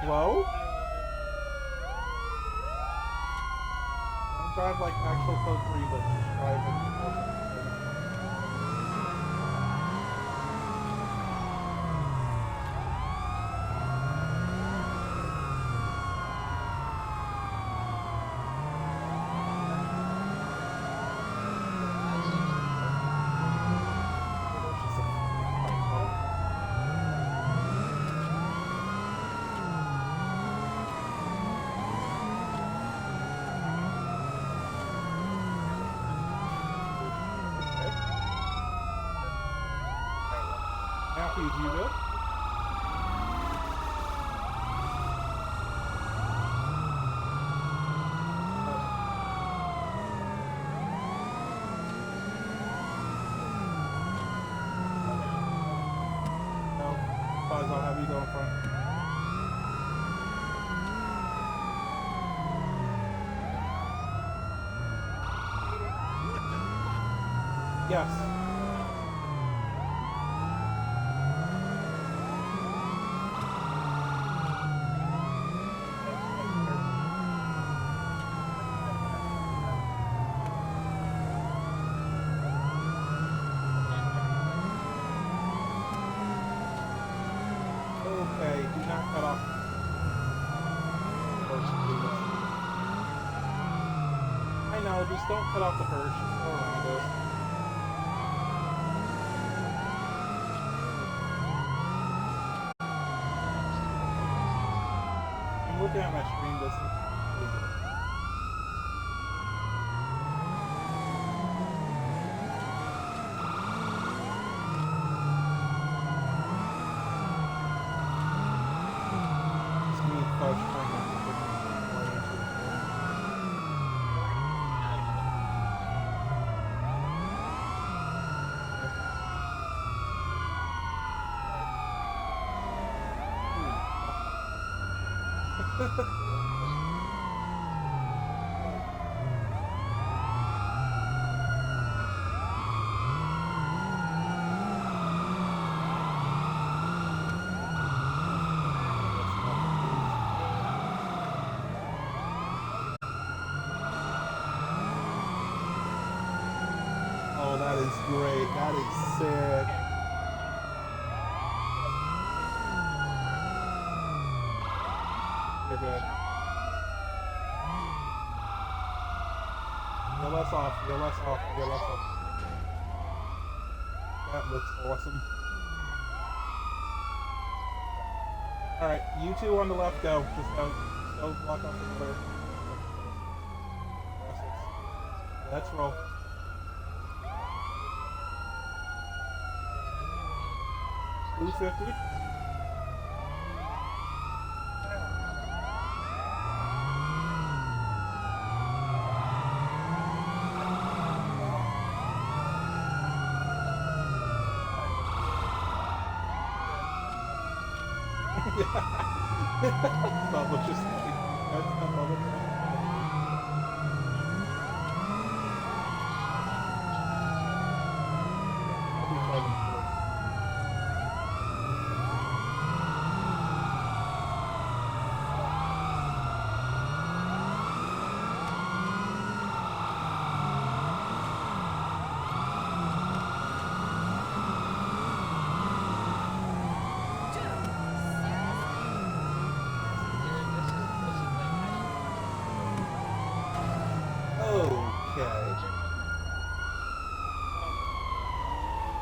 slow? Don't drive like actual code 3, but just drive it. Matthew, do you good? No. Buzz, I'll have you go in front. Yes. Okay, do not cut off. I know, just don't cut off the Hirsch. Just go around us. I'm looking at my screen distance. Oh, that is great. That is sick. You're good. You're less off. You're less off. You're less off. That looks awesome. Alright, you two on the left go. Just go. Just go block off the clear. Let's roll. Blue 50. Bubba just that's not Bubba. I'll be driving first.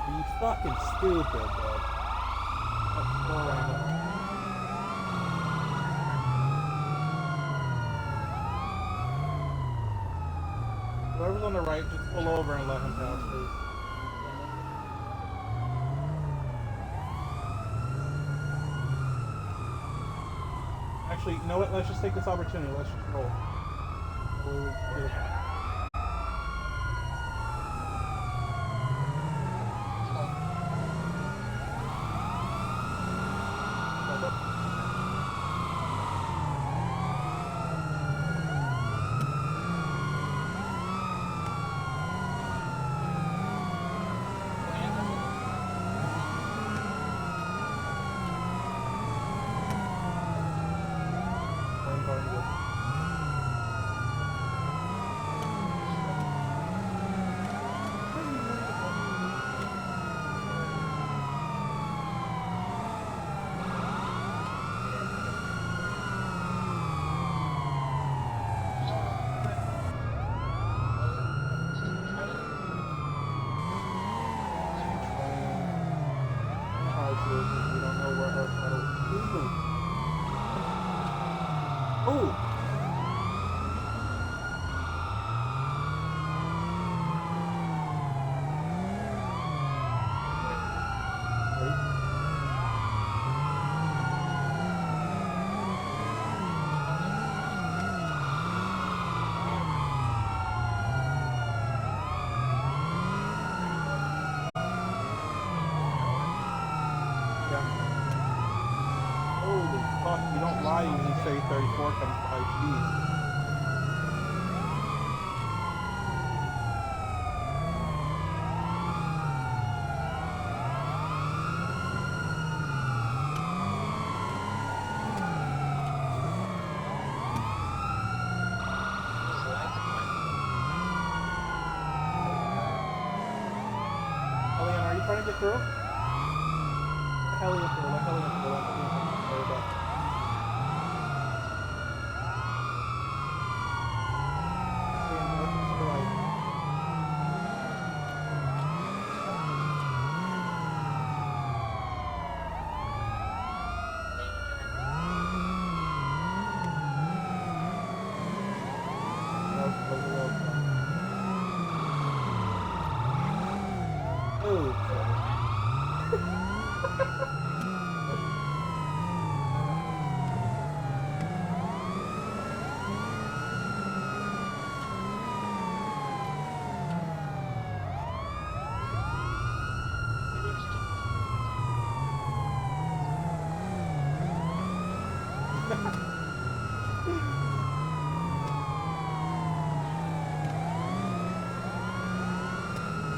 You fucking stupid, bud. Let's go around it. Whoever's on the right, just pull over and let him pass, please. Actually, you know what? Let's just take this opportunity. Let's just roll. Oh! Holy fuck, you don't lie when you say 34 comes by, jeez. Hellion, are you trying to get through? Let Hellion through, let Hellion through, let Hellion through. Sorry about that.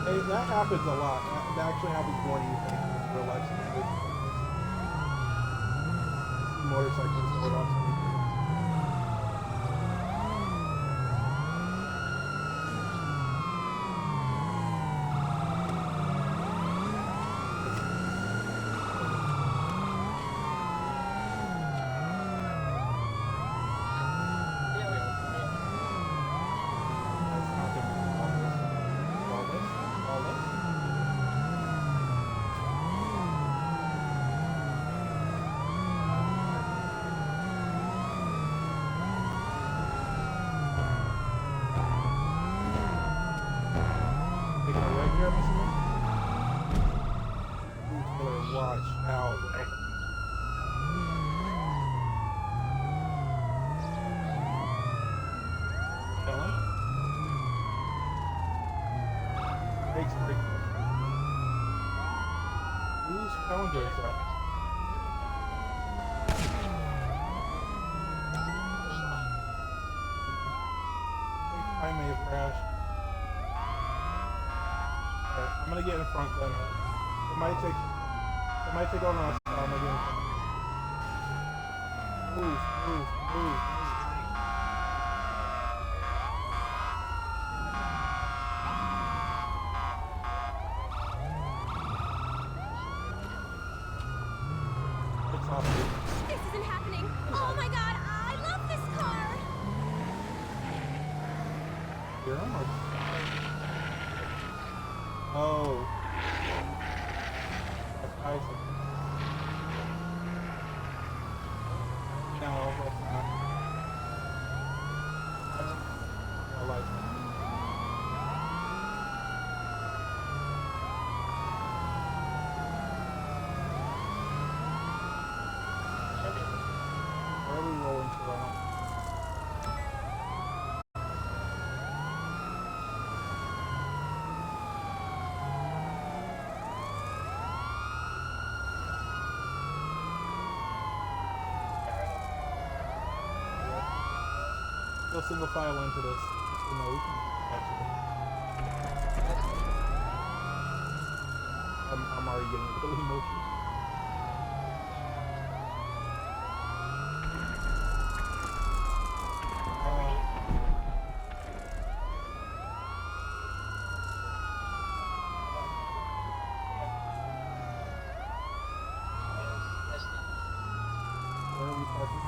Hey, that happens a lot. That actually happens more than you think in real life situations like this. I see motorcyclists load off speakers. Watch out, bro. Chilling. Brakes, brakes. Whose calendar is that? I may have crashed. Alright, I'm gonna get in front then. It might take on us. I'm gonna get in front. Move. It's off. This isn't happening. Oh my god, I love this car. You're almost. Oh. That's Isaac. No, that's not. I like it. Where are we rolling to right now? Go single file into this. So no, we can catch it. I'm already getting a little emotional. Where are we parking?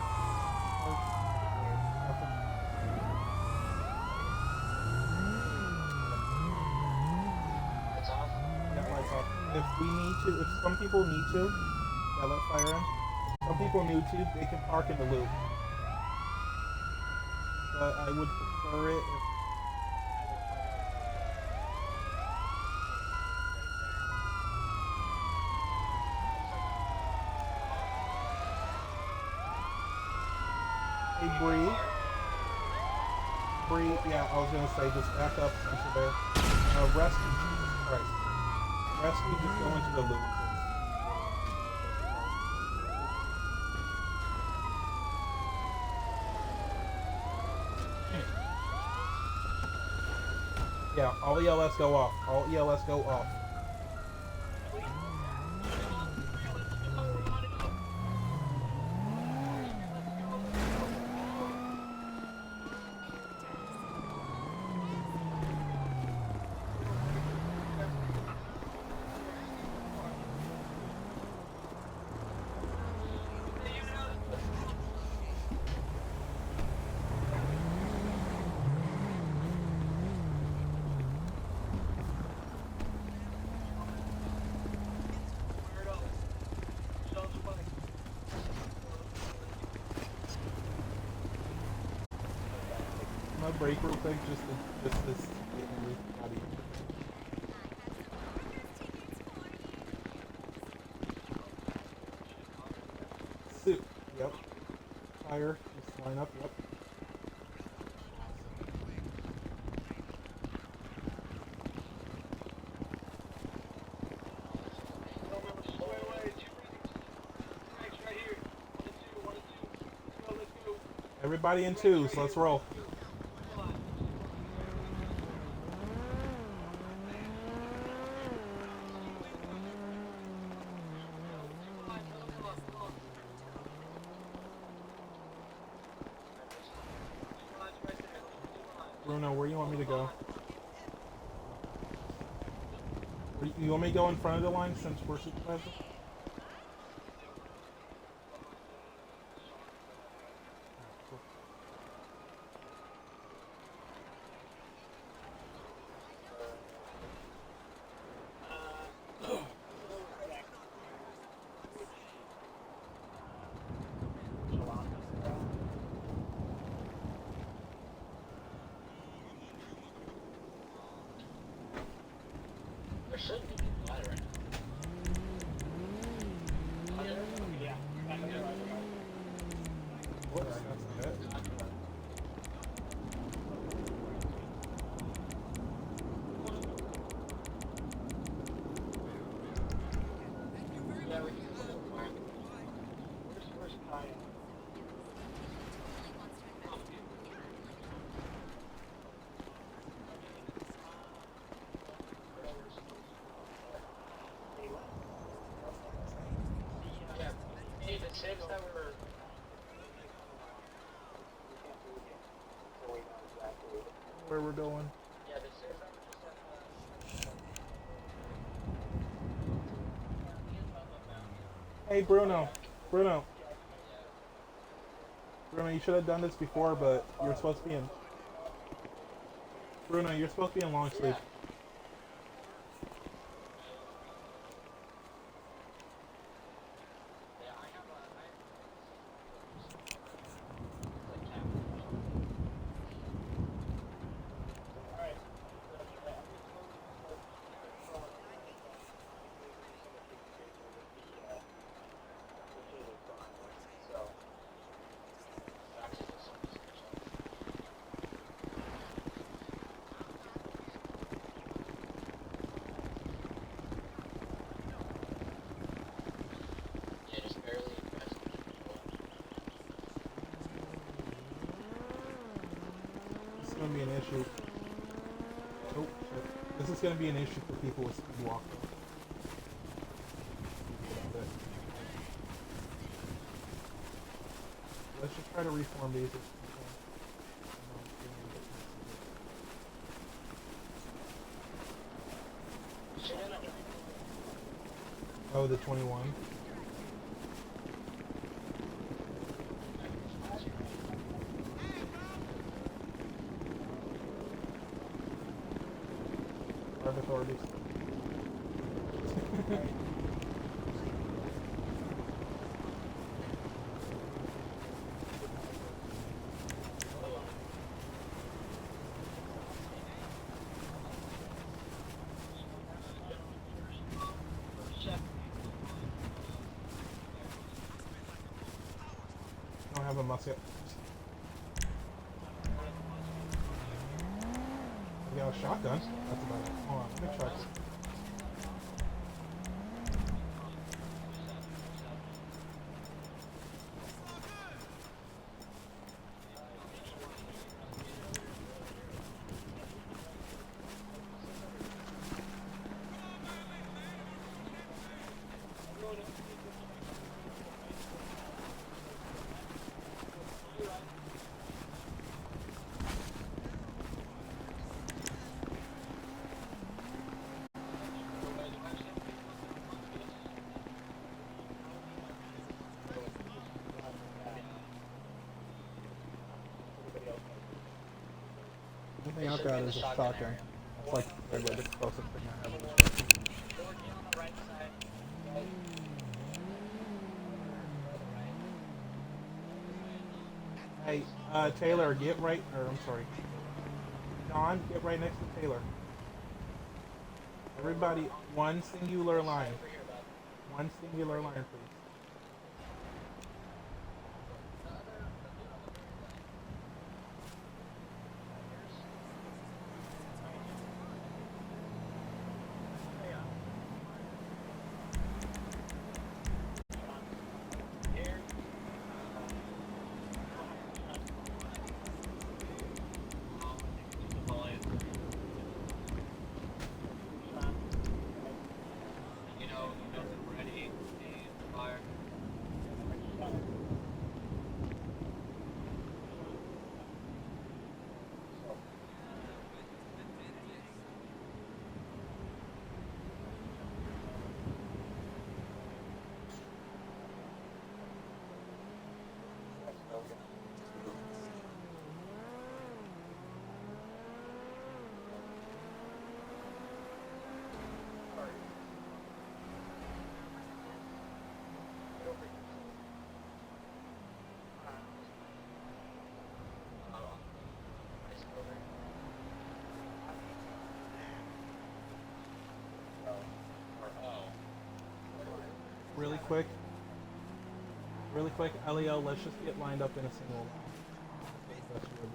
If we need to, if some people need to, yeah, let fire in. If some people need to, they can park in the loop. but I would prefer it if. Hey, Bree. Bree, yeah, I was gonna say, just back up once you're there. Rescue, Jesus Christ. Rescue, just go into the loop. Yeah, all ELS go off. All ELS go off. My break real quick, just this getting really cloudy. Suit. Yep. Fire. Just line up. Yep. Everybody in twos. Let's roll. Bruno, where you want me to go? You want me to go in front of the line since we're supervisor? Whoops, that's it. Where we're going. Hey Bruno. Bruno, you should have done this before, but you're supposed to be in. Bruno, you're supposed to be in long sleeve. This is going to be an issue. Oh, shit. This is going to be an issue for people with speed walk. Let's just try to reform these. Oh, the 21. Our authorities. have a musket. I got a shotgun. That's about it. Hold on, let me check. The thing I've got is a shotgun. It's like the closest thing I have is a shotgun. Hey, Taylor, get right, or I'm sorry, John, get right next to Taylor. Everybody, one singular line. One singular line, please. Really quick, Lel, let's just get lined up in a single line. That's your ability.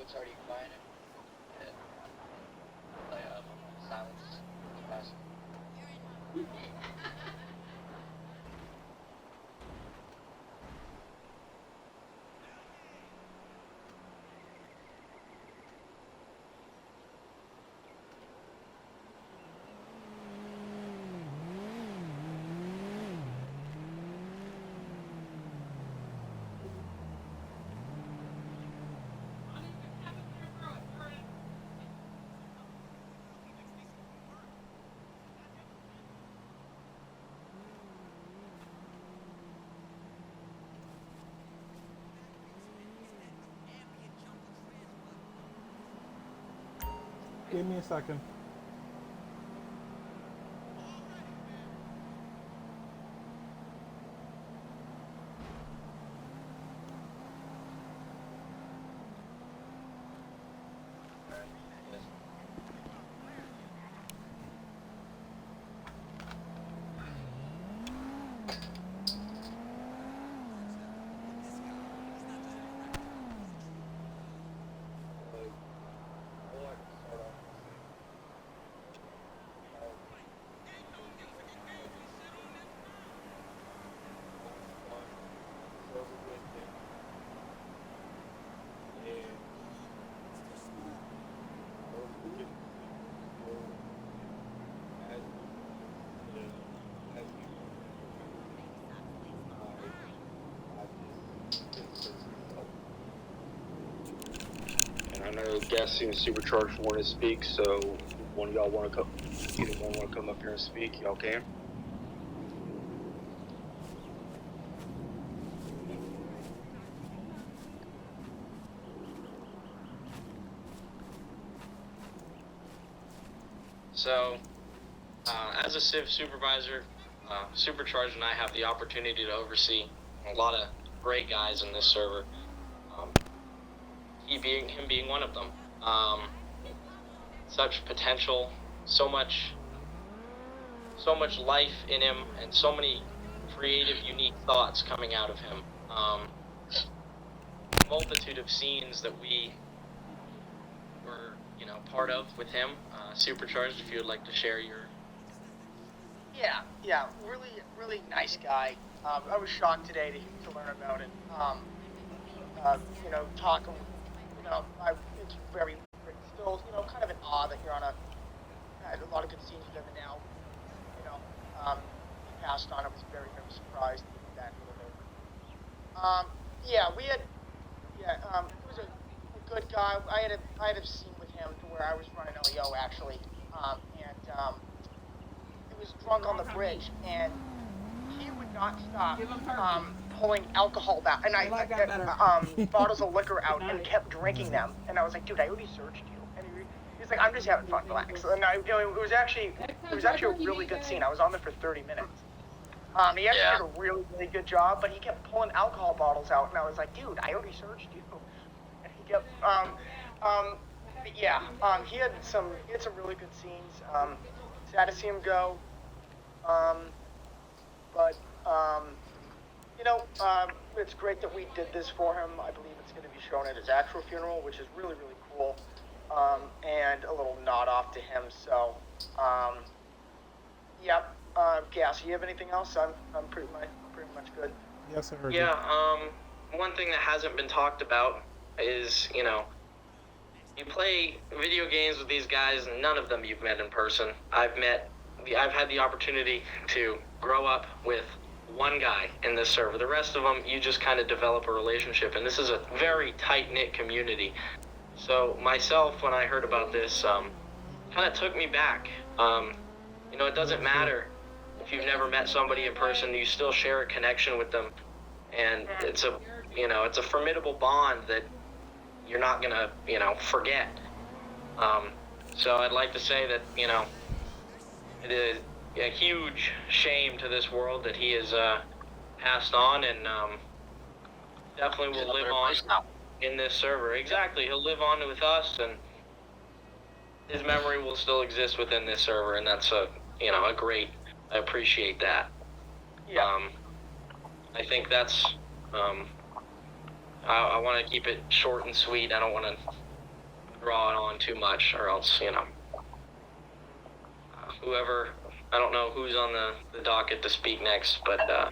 It's already quiet. Silence. Give me a second. Gassy and Supercharged want to speak, so one of y'all want to come, either one want to come up here and speak, y'all can. So, as a Civ supervisor, Supercharged and I have the opportunity to oversee a lot of great guys in this server. Him being one of them. Such potential, so much life in him, and so many creative, unique thoughts coming out of him. Multitude of scenes that we were, part of with him. Supercharged, if you would like to share your... Yeah, really nice guy. I was shocked today to learn about it. Talking, it's very, still, kind of an awe that you're on I had a lot of good scenes with him, and now, he passed on. I was very surprised that he was over. He was a good guy. I had a scene with him to where I was running LEO actually, and he was drunk on the bridge, and he would not stop pulling alcohol back, and bottles of liquor out, and kept drinking them. And I was like, dude, I already searched you. And he's like, I'm just having fun, relax. And it was actually a really good scene. I was on there for 30 minutes. He actually did a really good job, but he kept pulling alcohol bottles out, and I was like, dude, I already searched you. And he kept, he had some really good scenes. Sad to see him go. It's great that we did this for him. I believe it's going to be shown at his actual funeral, which is really cool, and a little nod off to him. So, Gass, you have anything else? I'm pretty much good. Yes, I heard you. One thing that hasn't been talked about is, you play video games with these guys, and none of them you've met in person. I've had the opportunity to grow up with one guy in this server. The rest of them, you just kind of develop a relationship, and this is a very tight-knit community. So myself, when I heard about this, kind of took me back. It doesn't matter if you've never met somebody in person, you still share a connection with them, and it's a formidable bond that you're not gonna, forget. So I'd like to say that, it is a huge shame to this world that he has passed on, and definitely will live on in this server. Exactly, he'll live on with us, and his memory will still exist within this server, and that's a great. I appreciate that. Yeah. I think that's. I want to keep it short and sweet. I don't want to draw it on too much, or else whoever. I don't know who's on the docket to speak next, but I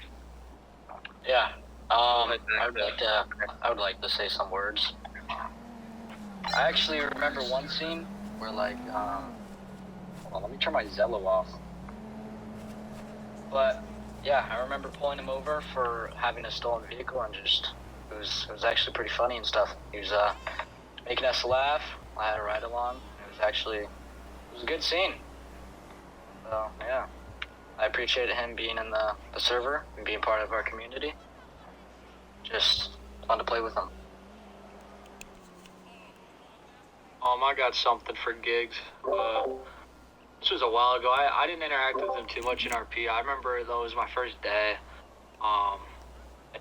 would like to say some words. I actually remember one scene where hold on, let me turn my Zello off. But yeah, I remember pulling him over for having a stolen vehicle, and it was actually pretty funny and stuff. He was making us laugh. I had a ride along. It was a good scene. So, yeah, I appreciated him being in the server and being part of our community. Just fun to play with him. I got something for Giggs. This was a while ago. I didn't interact with him too much in RP. I remember, though, it was my first day. I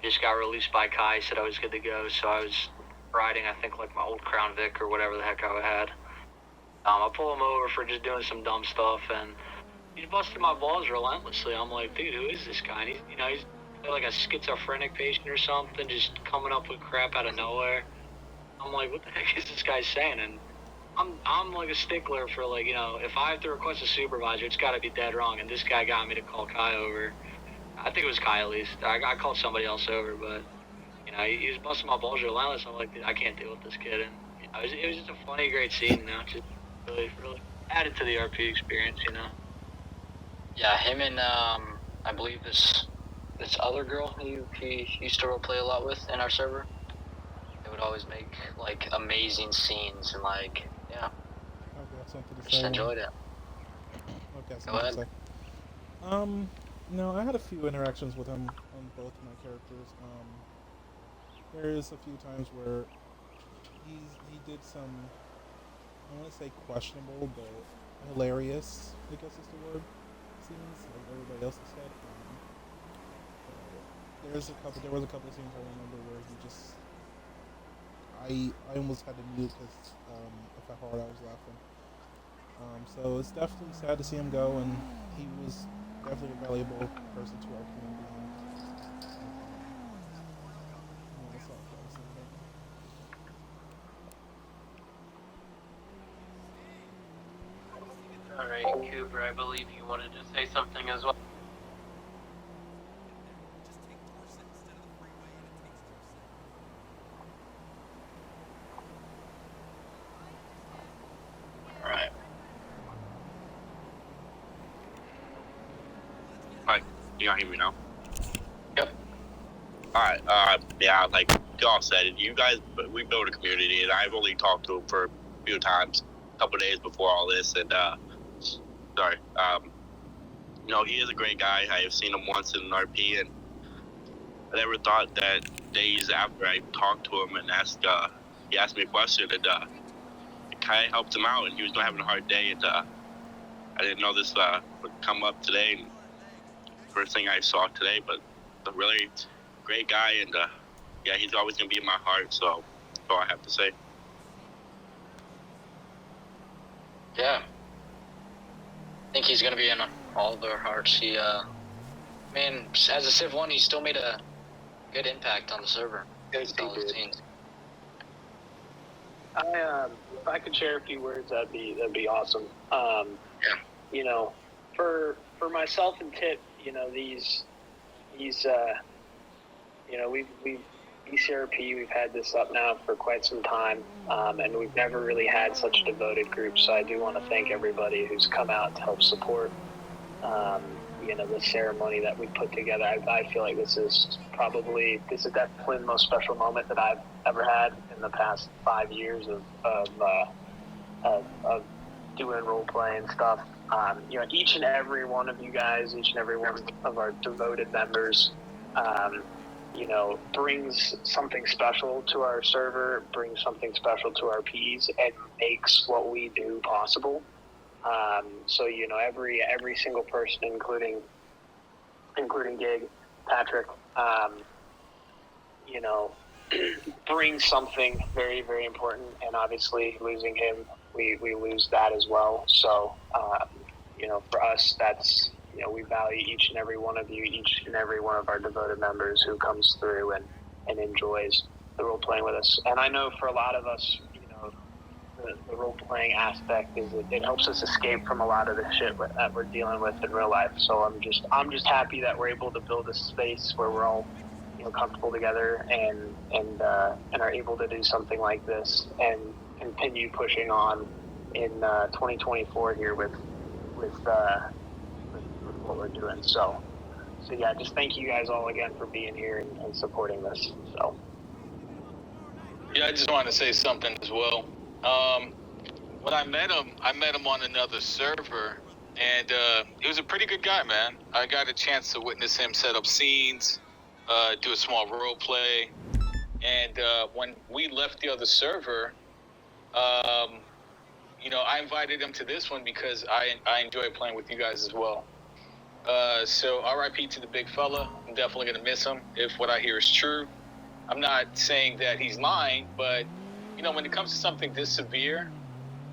just got released by Kai, said I was good to go, so I was riding, I think, my old Crown Vic or whatever the heck I had. I pull him over for just doing some dumb stuff, and he's busting my balls relentlessly. I'm like, dude, who is this guy? And he's like a schizophrenic patient or something, just coming up with crap out of nowhere. I'm like, what the heck is this guy saying? And I'm like a stickler for if I have to request a supervisor, it's got to be dead wrong. And this guy got me to call Kai over. I think it was Kai at least. I called somebody else over, but he was busting my balls relentless. I'm like, dude, I can't deal with this kid. And it was just a funny, great scene. Just really added to the RP experience. Yeah, him and I believe this other girl who he used to role play a lot with in our server. They would would always make like amazing scenes and like yeah, I've got something to just say. enjoyed it. I've got Go something to ahead. say. No, I had a few interactions with him on both my characters. There is a few times where he did some, I want to say questionable, but hilarious, I guess is the word, scenes, like everybody else has said. There was a couple of scenes I remember where he just, I almost had to mute because of how hard I was laughing. So it's definitely sad to see him go, and he was definitely a valuable person to our community. And that's all I've got to say about him. All right, Cooper, I believe you wanted to say something as well. All right. Hi, you can hear me now? Yep. Alright, yeah, like y'all said, you guys, we built a community, and I've only talked to him for a few times, a couple of days before all this, and, he is a great guy. I have seen him once in an RP, and I never thought that days after I talked to him and he asked me a question, and, it kind of helped him out, and he was having a hard day, and, I didn't know this, would come up today, and first thing I saw today, but a really great guy, and yeah, he's always gonna be in my heart. So that's all I have to say. Yeah, I think he's gonna be in all of our hearts. He, as a Civ 1, he still made a good impact on the server. Yes, All he his did. scenes. If I could share a few words, that'd be awesome. Yeah. For myself and Tip, these we've BCRP, we've had this up now for quite some time, and we've never really had such a devoted group. So I do want to thank everybody who's come out to help support, the ceremony that we put together. I feel like this is definitely the most special moment that I've ever had in the past 5 years of doing role play and stuff. Each and every one of you guys, each and every one of our devoted members, brings something special to our server, brings something special to our Ps, and makes what we do possible. So every single person, including Gigg, Patrick, brings something very, very important. And obviously, losing him, we lose that as well. So, for us, that's we value each and every one of you, each and every one of our devoted members who comes through and enjoys the role playing with us. And I know for a lot of us, the role playing aspect is it helps us escape from a lot of the shit that we're dealing with in real life. So I'm just happy that we're able to build a space where we're all comfortable together and are able to do something like this and continue pushing on in 2024 here with what we're doing. So yeah, just thank you guys all again for being here and supporting this. So yeah, I just wanted to say something as well. When I met him on another server, and he was a pretty good guy, man. I got a chance to witness him set up scenes, do a small role play, and when we left the other server, I invited him to this one because I enjoy playing with you guys as well. So RIP to the big fella. I'm definitely gonna miss him if what I hear is true. I'm not saying that he's lying, but when it comes to something this severe,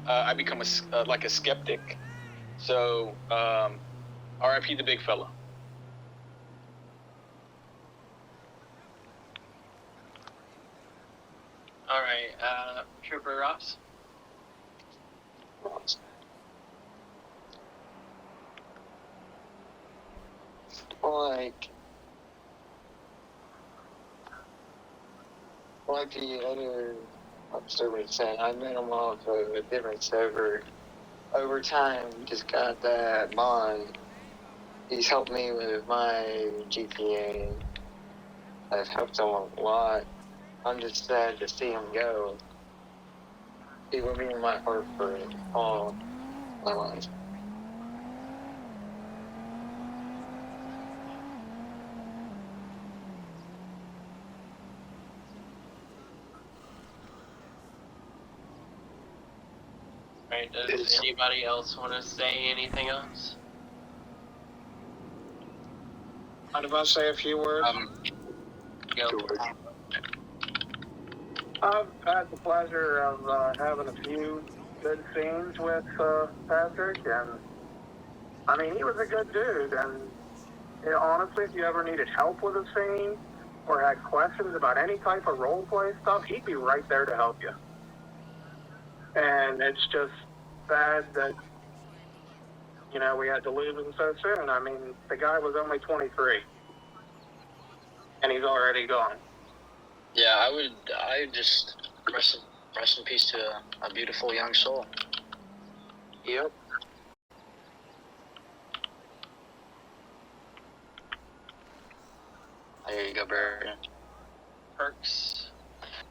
I become a skeptic. So RIP the big fella. All right, Trooper Ross. Like the other server said, I met him off of a different server. Over time, we just got that bond. He's helped me with my GPA. I've helped him a lot. I'm just sad to see him go. He would be in my heart for all my life. Right, does anybody else want to say anything else? Mind if I say a few words? Go. I've had the pleasure of having a few good scenes with Patrick, and I mean, he was a good dude. And you know, honestly, if you ever needed help with a scene or had questions about any type of role play stuff, he'd be right there to help you. And it's just sad that, you know, we had to lose him so soon. I mean, the guy was only 23, and he's already gone. Yeah, I would just rest in peace to a beautiful young soul. Yep. There you go, Barry. Perks.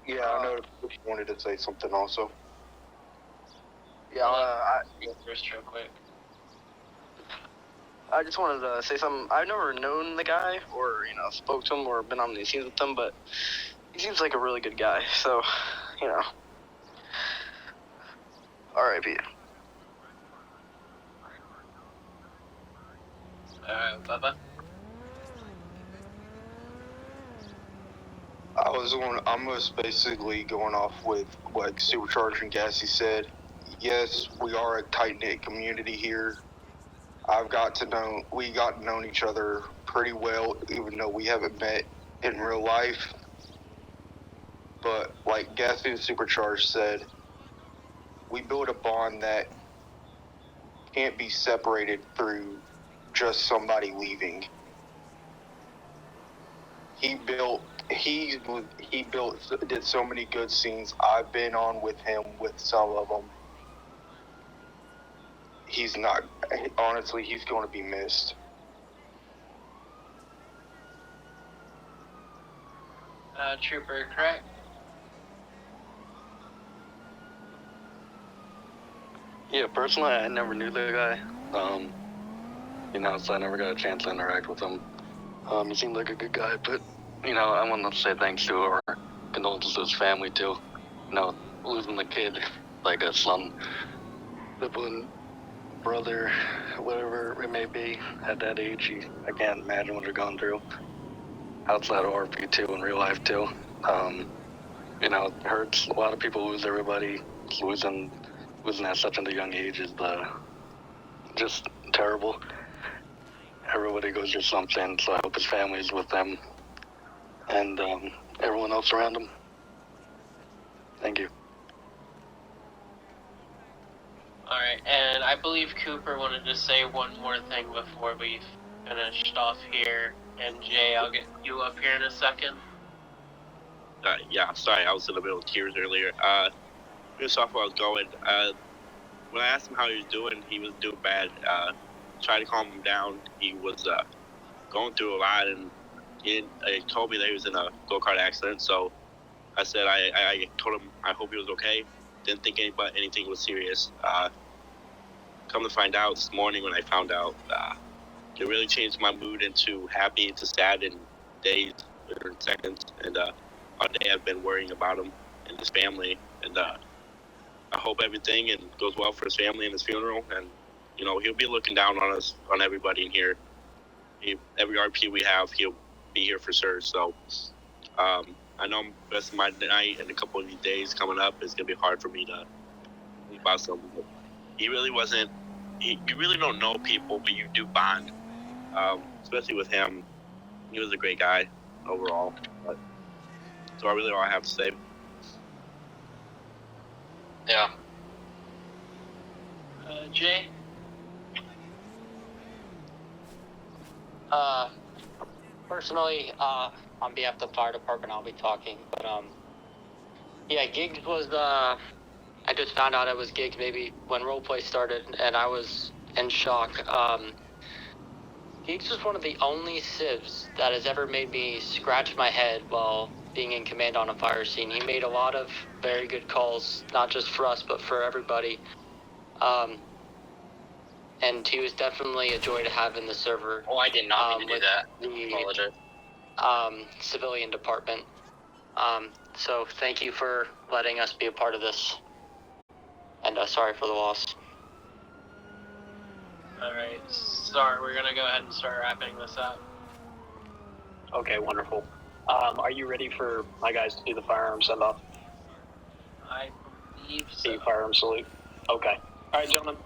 Yeah, I know you wanted to say something also. Yeah, Go first real quick. I just wanted to say something. I've never known the guy or, you know, spoke to him or been on any scenes with him, but he seems like a really good guy. So, you know, R.I.P. Bubba. I'm just basically going off with what Supercharged and Gassy said. Yes, we are a tight-knit community here. We got to know each other pretty well, even though we haven't met in real life. But like Gassy and Supercharged said, we built a bond that can't be separated through just somebody leaving. He did so many good scenes. I've been on with him with some of them. He's going to be missed. Trooper, correct? Yeah, personally, I never knew the guy. You know, so I never got a chance to interact with him. He seemed like a good guy, but, you know, I want to say thanks to or condolences to his family, too. You know, losing the kid, like a son, sibling, brother, whatever it may be, at that age, I can't imagine what they're going through. Outside of RP, too, in real life, too. You know, it hurts. A lot of people lose everybody. Losing at such a young age is just terrible. Everybody goes through something, so I hope his family is with them and everyone else around him. Thank you. Alright, and I believe Cooper wanted to say one more thing before we finished off here. And Jay, I'll get you up here in a second. Yeah, sorry, I was in the middle of tears earlier. Just off where I was going, when I asked him how he was doing, he was doing bad. Tried to calm him down. He was going through a lot, and he told me that he was in a go-kart accident. So I said I told him I hope he was okay. Didn't think anything was serious. Come to find out this morning when I found out, it really changed my mood into happy to sad in days or in seconds. And all day I've been worrying about him and his family. And I hope everything goes well for his family and his funeral. And you know, he'll be looking down on us, on everybody in here. Every RP we have, he'll be here for sure. So I know the rest of my night and a couple of these days coming up, it's going to be hard for me to think about something. But he really wasn't, you really don't know people, but you do bond. Especially with him. He was a great guy overall. But, so I really all I have to say. Yeah. Jay? Personally, on behalf of the fire department, I'll be talking. But yeah, Gigg was. I just found out it was Gigg maybe when roleplay started, and I was in shock. Gigg's was one of the only civs that has ever made me scratch my head while being in command on a fire scene. He made a lot of very good calls, not just for us, but for everybody. And he was definitely a joy to have in the server. Oh, I did not mean to do that. The Apologize. civilian department. So thank you for letting us be a part of this. And sorry for the loss. Alright, sorry, we're gonna go ahead and start wrapping this up. Okay, wonderful. Are you ready for my guys to do the firearm send off? I believe so. The firearm salute. Okay. All right, gentlemen.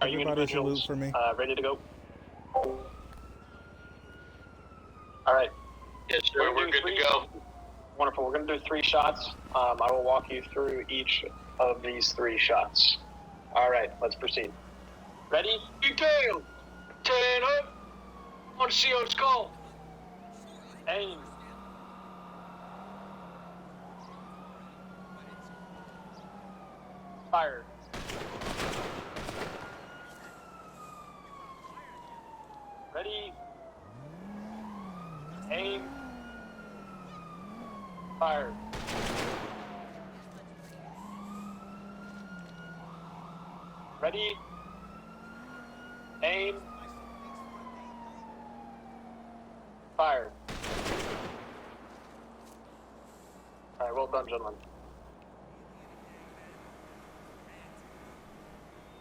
Are you Everybody salute individuals for me. ready to go? All right. Yes, sir. We're good to go. Wonderful. We're going to do 3 shots. I will walk you through each of these 3 shots. All right, let's proceed. Ready? Detail! 10 up! Want to see how it's called? Aim. Fire. Ready? Aim. Fire. Ready? Aim. Fire. All right, well done, gentlemen.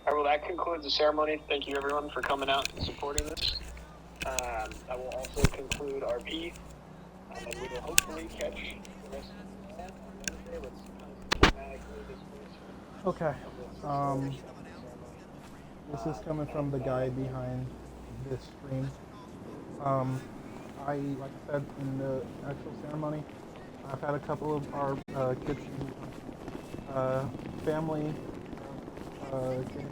All right, well, that concludes the ceremony. Thank you, everyone, for coming out and supporting this. I will also conclude RP, and we will hopefully catch the rest of the on Wednesday. Let's systematically disperse. Okay. This is coming from the guy behind this stream. Like I said in the actual ceremony, I've had a couple of our kids, family, getting.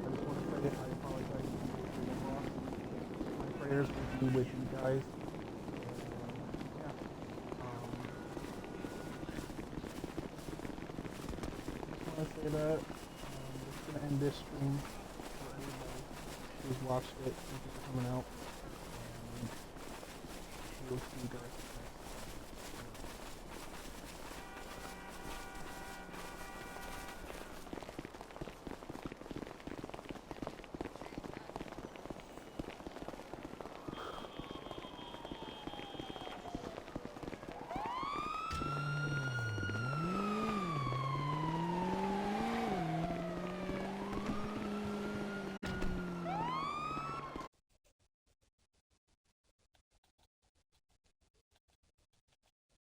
I just want to say I apologize for your loss. My prayers will be with you guys. Yeah. Just want to say that. Just gonna end this stream for everybody who's watched it. Thank you for coming out. And we'll see you guys.